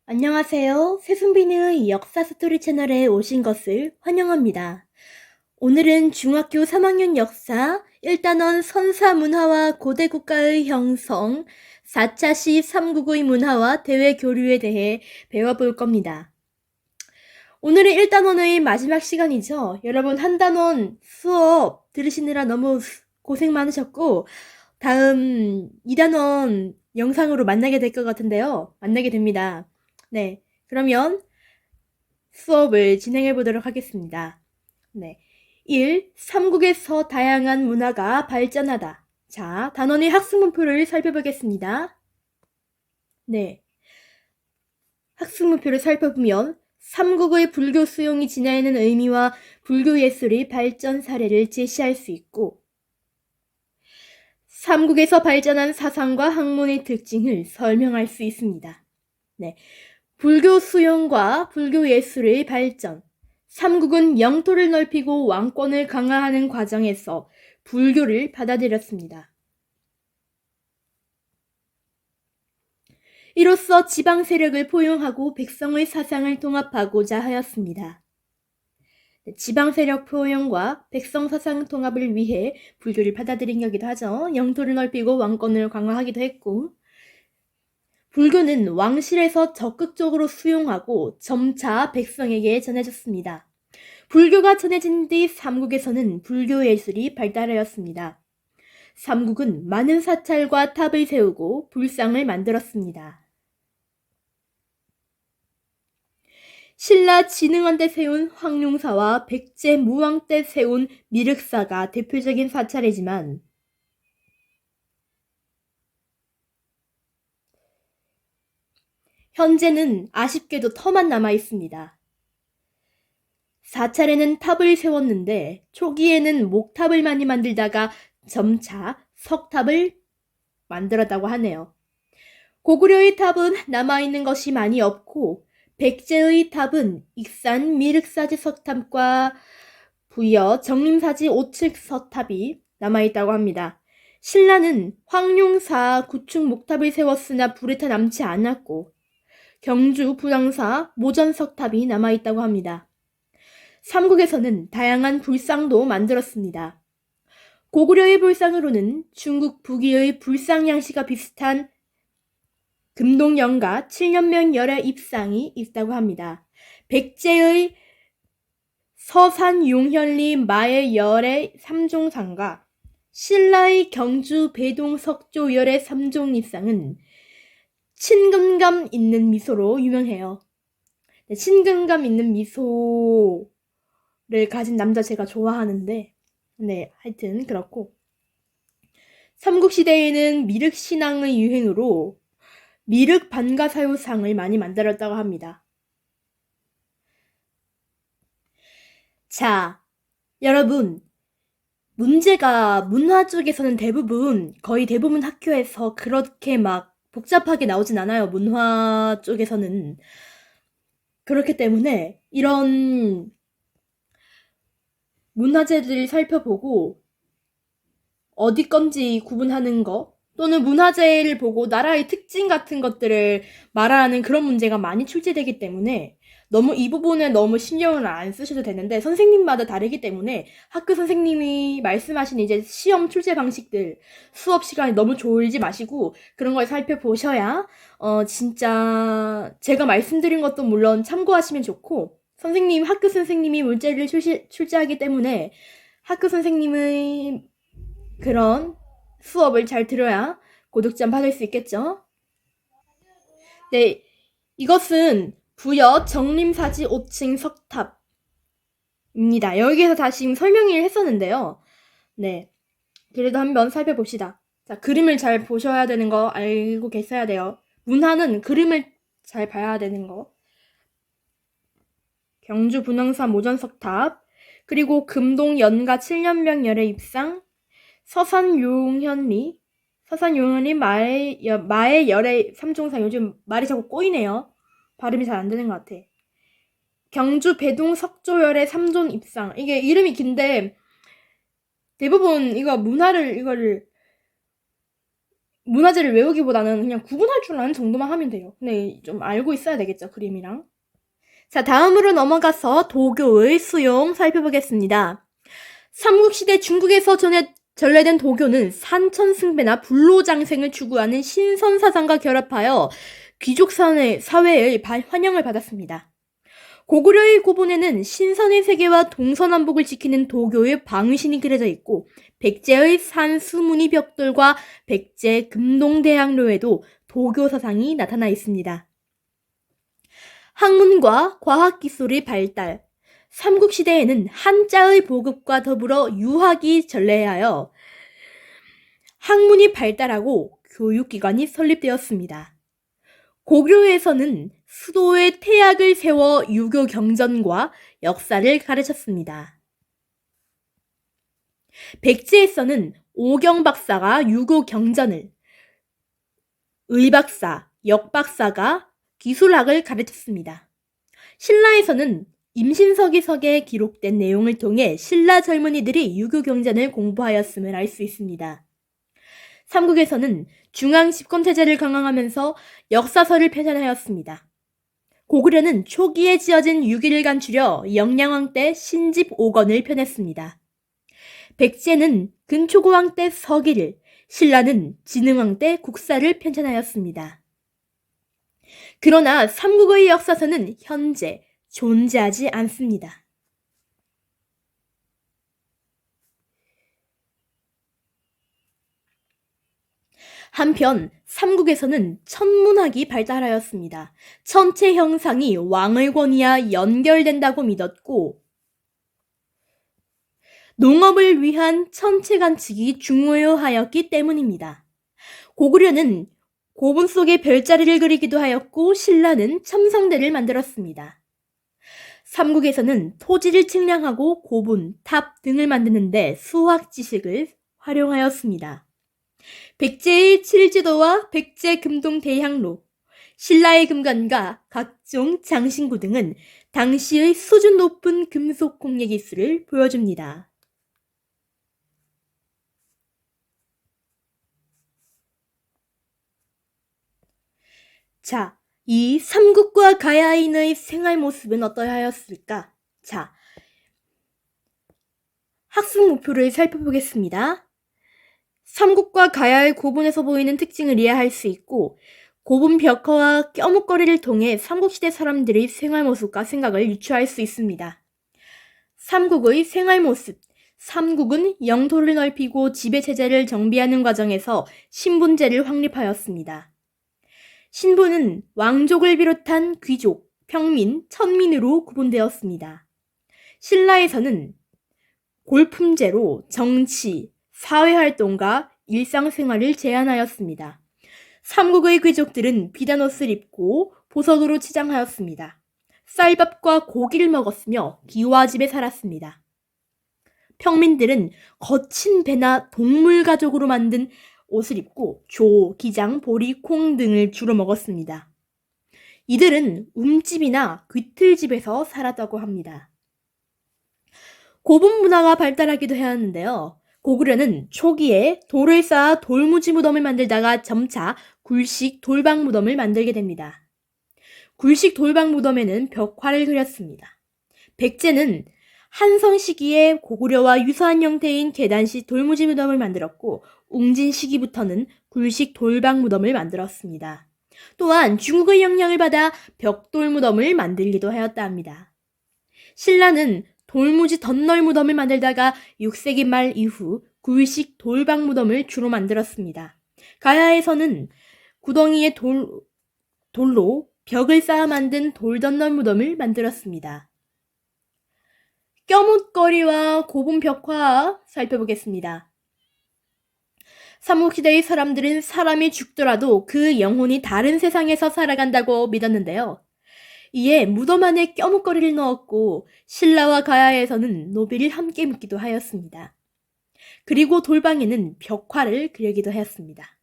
안녕하세요. 세순빈의 역사 스토리 채널에 오신 것을 환영합니다. 오늘은 중학교 3학년 역사 1단원 선사문화와 고대국가의 형성, 4차 시 삼국의 문화와 대외 교류에 대해 배워볼 겁니다. 오늘은 1단원의 마지막 시간이죠. 여러분 한 단원 수업 들으시느라 너무 고생 많으셨고 다음 2단원 영상으로 만나게 될 것 같은데요. 만나게 됩니다. 네, 그러면 수업을 진행해 보도록 하겠습니다. 네. 1. 삼국에서 다양한 문화가 발전하다. 자, 단원의 학습문표를 살펴보겠습니다. 네. 학습문표를 살펴보면 삼국의 불교 수용이 지나는 의미와 불교 예술의 발전 사례를 제시할 수 있고 삼국에서 발전한 사상과 학문의 특징을 설명할 수 있습니다. 네. 불교 수용과 불교 예술의 발전. 삼국은 영토를 넓히고 왕권을 강화하는 과정에서 불교를 받아들였습니다. 이로써 지방 세력을 포용하고 백성의 사상을 통합하고자 하였습니다. 지방 세력 포용과 백성 사상 통합을 위해 불교를 받아들인 거기도 하죠. 영토를 넓히고 왕권을 강화하기도 했고, 불교는 왕실에서 적극적으로 수용하고 점차 백성에게 전해졌습니다. 불교가 전해진 뒤 삼국에서는 불교 예술이 발달하였습니다. 삼국은 많은 사찰과 탑을 세우고 불상을 만들었습니다. 신라 진흥원 때 세운 황룡사와 백제 무왕 때 세운 미륵사가 대표적인 사찰이지만 현재는 아쉽게도 터만 남아 있습니다. 사찰에는 탑을 세웠는데 초기에는 목탑을 많이 만들다가 점차 석탑을 만들었다고 하네요. 고구려의 탑은 남아있는 것이 많이 없고 백제의 탑은 익산 미륵사지 석탑과 부여 정림사지 오측 석탑이 남아있다고 합니다. 신라는 황룡사 구축 목탑을 세웠으나 불에 타 남지 않았고 경주 부당사 모전석탑이 남아있다고 합니다. 삼국에서는 다양한 불상도 만들었습니다. 고구려의 불상으로는 중국 북위의 불상 양식과 비슷한 금동영가 7년명 열의 입상이 있다고 합니다. 백제의 서산용현리 마의 열의 삼종상과 신라의 경주 배동 석조 열의 삼종입상은 친근감 있는 미소로 유명해요. 네, 친근감 있는 미소를 가진 남자 제가 좋아하는데 네, 하여튼 그렇고 삼국시대에는 미륵신앙의 유행으로 미륵 반가사요상을 많이 만들었다고 합니다. 자, 여러분 문제가 문화 쪽에서는 거의 대부분 학교에서 그렇게 막 복잡하게 나오진 않아요. 문화 쪽에서는. 그렇기 때문에 이런 문화재들을 살펴보고 어디 건지 구분하는 거 또는 문화재를 보고 나라의 특징 같은 것들을 말하는 그런 문제가 많이 출제되기 때문에 너무 이 부분에 너무 신경을 안 쓰셔도 되는데 선생님마다 다르기 때문에 학교 선생님이 말씀하신 이제 시험 출제 방식들 수업 시간에 너무 졸지 마시고 그런 걸 살펴보셔야 진짜 제가 말씀드린 것도 물론 참고하시면 좋고 학교 선생님이 문제를 출제하기 때문에 학교 선생님의 그런 수업을 잘 들어야 고득점 받을 수 있겠죠? 네, 이것은 부여 정림사지 5층 석탑입니다. 여기에서 다 지금 설명을 했었는데요. 네, 그래도 한번 살펴봅시다. 자, 그림을 잘 보셔야 되는 거 알고 계셔야 돼요. 문화는 그림을 잘 봐야 되는 거. 경주 분황사 모전석탑, 그리고 금동 연가 7년명 열의 입상, 서산용현리 마의 열의 삼종상. 요즘 말이 자꾸 꼬이네요. 발음이 잘 안 되는 것 같아. 경주 배동 석조열의 삼종 입상. 이게 이름이 긴데 대부분 이거를 문화재를 외우기보다는 그냥 구분할 줄 아는 정도만 하면 돼요. 근데 좀 알고 있어야 되겠죠, 그림이랑. 자, 다음으로 넘어가서 도교의 수용 살펴보겠습니다. 삼국시대 중국에서 전래된 도교는 산천승배나 불로장생을 추구하는 신선사상과 결합하여 귀족 사회의 환영을 받았습니다. 고구려의 고분에는 신선의 세계와 동서남북을 지키는 도교의 방위신이 그려져 있고 백제의 산수무늬 벽돌과 백제 금동대학로에도 도교 사상이 나타나 있습니다. 학문과 과학기술의 발달, 삼국시대에는 한자의 보급과 더불어 유학이 전래하여 학문이 발달하고 교육기관이 설립되었습니다. 고구려에서는 수도에 태학을 세워 유교 경전과 역사를 가르쳤습니다. 백제에서는 오경박사가 유교 경전을, 의박사, 역박사가 기술학을 가르쳤습니다. 신라에서는 임신서기석에 기록된 내용을 통해 신라 젊은이들이 유교 경전을 공부하였음을 알 수 있습니다. 삼국에서는 중앙 집권체제를 강화하면서 역사서를 폐산하였습니다. 고구려는 초기에 지어진 유기를 감추려 영량왕 때 신집 5권을 펴냈습니다. 백제는 근초고왕 때 서기를, 신라는 진흥왕 때 국사를 편찬하였습니다. 그러나 삼국의 역사서는 현재 존재하지 않습니다. 한편 삼국에서는 천문학이 발달하였습니다. 천체 형상이 왕의 권위와 연결된다고 믿었고 농업을 위한 천체 관측이 중요하였기 때문입니다. 고구려는 고분 속에 별자리를 그리기도 하였고 신라는 첨성대를 만들었습니다. 삼국에서는 토지를 측량하고 고분, 탑 등을 만드는데 수학 지식을 활용하였습니다. 백제의 칠지도와 백제 금동 대향로, 신라의 금관과 각종 장신구 등은 당시의 수준 높은 금속 공예 기술을 보여줍니다. 자, 이 삼국과 가야인의 생활 모습은 어떠하였을까? 자, 학습 목표를 살펴보겠습니다. 삼국과 가야의 고분에서 보이는 특징을 이해할 수 있고 고분 벽화와 껴묵거리를 통해 삼국시대 사람들의 생활 모습과 생각을 유추할 수 있습니다. 삼국의 생활 모습. 삼국은 영토를 넓히고 지배체제를 정비하는 과정에서 신분제를 확립하였습니다. 신분은 왕족을 비롯한 귀족, 평민, 천민으로 구분되었습니다. 신라에서는 골품제로 정치, 사회활동과 일상생활을 제한하였습니다. 삼국의 귀족들은 비단 옷을 입고 보석으로 치장하였습니다. 쌀밥과 고기를 먹었으며 기와집에 살았습니다. 평민들은 거친 배나 동물 가죽으로 만든 옷을 입고 조, 기장, 보리, 콩 등을 주로 먹었습니다. 이들은 움집이나 귀틀집에서 살았다고 합니다. 고분 문화가 발달하기도 하였는데요. 고구려는 초기에 돌을 쌓아 돌무지 무덤을 만들다가 점차 굴식 돌방 무덤을 만들게 됩니다. 굴식 돌방 무덤에는 벽화를 그렸습니다. 백제는 한성 시기에 고구려와 유사한 형태인 계단식 돌무지 무덤을 만들었고 웅진 시기부터는 굴식 돌방 무덤을 만들었습니다. 또한 중국의 영향을 받아 벽돌 무덤을 만들기도 하였다 합니다. 신라는 돌무지 덧널 무덤을 만들다가 6세기 말 이후 굴식 돌방 무덤을 주로 만들었습니다. 가야에서는 구덩이에 돌로 벽을 쌓아 만든 돌덧널 무덤을 만들었습니다. 껴묵거리와 고분 벽화 살펴보겠습니다. 삼국시대의 사람들은 사람이 죽더라도 그 영혼이 다른 세상에서 살아간다고 믿었는데요. 이에 무덤 안에 껴묵거리를 넣었고 신라와 가야에서는 노비를 함께 묻기도 하였습니다. 그리고 돌방에는 벽화를 그리기도 하였습니다.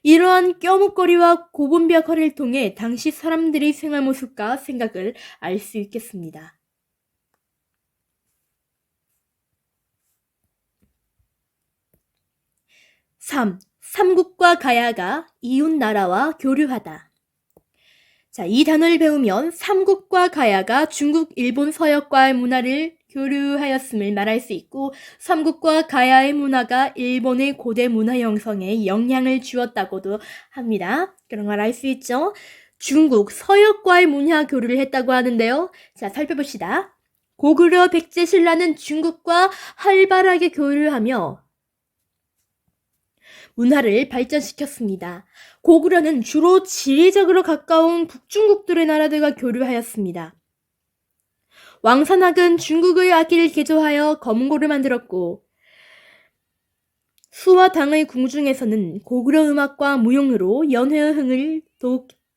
이러한 껴묵거리와 고분 벽화를 통해 당시 사람들의 생활 모습과 생각을 알 수 있겠습니다. 3. 삼국과 가야가 이웃 나라와 교류하다. 자, 이 단어를 배우면 삼국과 가야가 중국, 일본, 서역과의 문화를 교류하였음을 말할 수 있고, 삼국과 가야의 문화가 일본의 고대 문화 형성에 영향을 주었다고도 합니다. 그런 걸 알 수 있죠? 중국, 서역과의 문화 교류를 했다고 하는데요. 자, 살펴봅시다. 고구려 백제 신라는 중국과 활발하게 교류하며 문화를 발전시켰습니다. 고구려는 주로 지리적으로 가까운 북중국들의 나라들과 교류하였습니다. 왕산악은 중국의 악기를 개조하여 검고를 만들었고, 수와 당의 궁중에서는 고구려 음악과 무용으로 연회의 흥을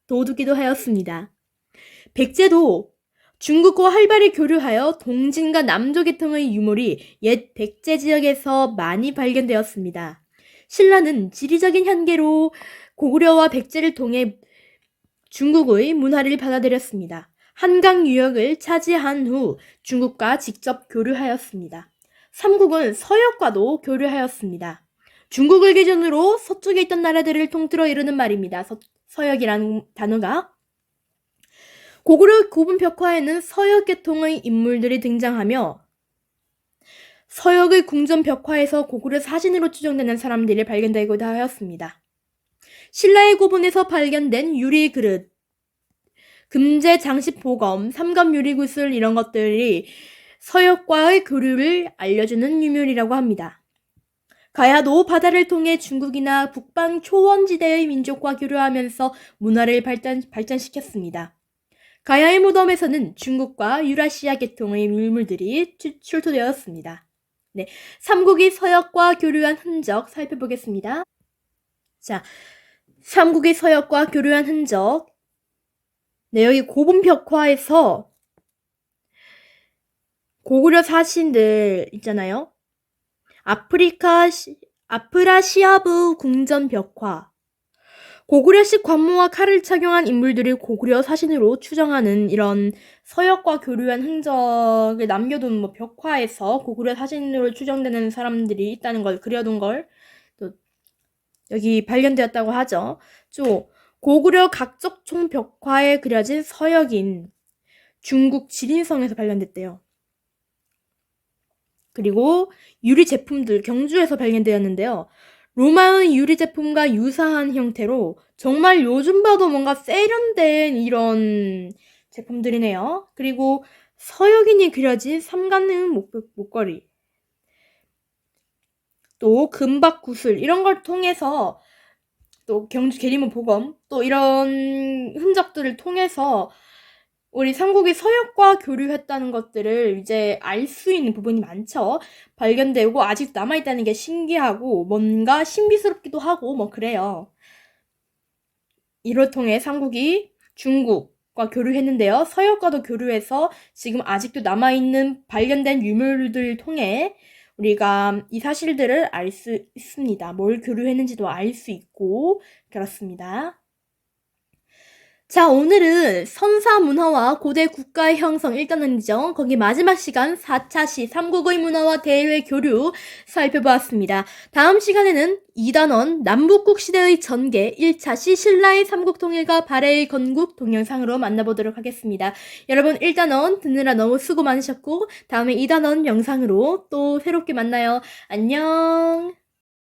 돋우기도 하였습니다. 백제도 중국과 활발히 교류하여 동진과 남조 계통의 유물이 옛 백제 지역에서 많이 발견되었습니다. 신라는 지리적인 한계로 고구려와 백제를 통해 중국의 문화를 받아들였습니다. 한강 유역을 차지한 후 중국과 직접 교류하였습니다. 삼국은 서역과도 교류하였습니다. 중국을 기준으로 서쪽에 있던 나라들을 통틀어 이루는 말입니다. 서역이라는 단어가. 고구려 고분 벽화에는 서역 계통의 인물들이 등장하며 서역의 궁전 벽화에서 고구려 사진으로 추정되는 사람들이 발견되기도 하였습니다. 신라의 고분에서 발견된 유리 그릇, 금제 장식 보검, 삼검 유리 구슬 이런 것들이 서역과의 교류를 알려주는 유물이라고 합니다. 가야도 바다를 통해 중국이나 북방 초원지대의 민족과 교류하면서 문화를 발전시켰습니다. 가야의 무덤에서는 중국과 유라시아 계통의 유물들이 출토되었습니다. 네, 삼국이 서역과 교류한 흔적 살펴보겠습니다. 자, 삼국이 서역과 교류한 흔적. 네, 여기 고분 벽화에서 고구려 사신들 있잖아요. 아프라시아부 궁전 벽화. 고구려식 관모와 칼을 착용한 인물들을 고구려 사신으로 추정하는 이런 서역과 교류한 흔적을 남겨둔 벽화에서 고구려 사신으로 추정되는 사람들이 있다는 걸 그려둔 걸 또 여기 발견되었다고 하죠. 또 고구려 각적총 벽화에 그려진 서역인 중국 지린성에서 발견됐대요. 그리고 유리 제품들 경주에서 발견되었는데요. 로마의 유리 제품과 유사한 형태로 정말 요즘 봐도 뭔가 세련된 이런 제품들이네요. 그리고 서역인이 그려진 삼각형 목걸이, 또 금박 구슬 이런 걸 통해서 또 경주 계리문 보검 또 이런 흔적들을 통해서 우리 삼국이 서역과 교류했다는 것들을 이제 알 수 있는 부분이 많죠. 발견되고 아직 남아있다는 게 신기하고 뭔가 신비스럽기도 하고 뭐 그래요. 이를 통해 삼국이 중국과 교류했는데요. 서역과도 교류해서 지금 아직도 남아있는 발견된 유물들을 통해 우리가 이 사실들을 알 수 있습니다. 뭘 교류했는지도 알 수 있고 그렇습니다. 자, 오늘은 선사 문화와 고대 국가의 형성 1단원이죠. 거기 마지막 시간 4차 시 삼국의 문화와 대외 교류 살펴보았습니다. 다음 시간에는 2단원 남북국 시대의 전개 1차 시 신라의 삼국통일과 발해의 건국 동영상으로 만나보도록 하겠습니다. 여러분 1단원 듣느라 너무 수고 많으셨고 다음에 2단원 영상으로 또 새롭게 만나요. 안녕.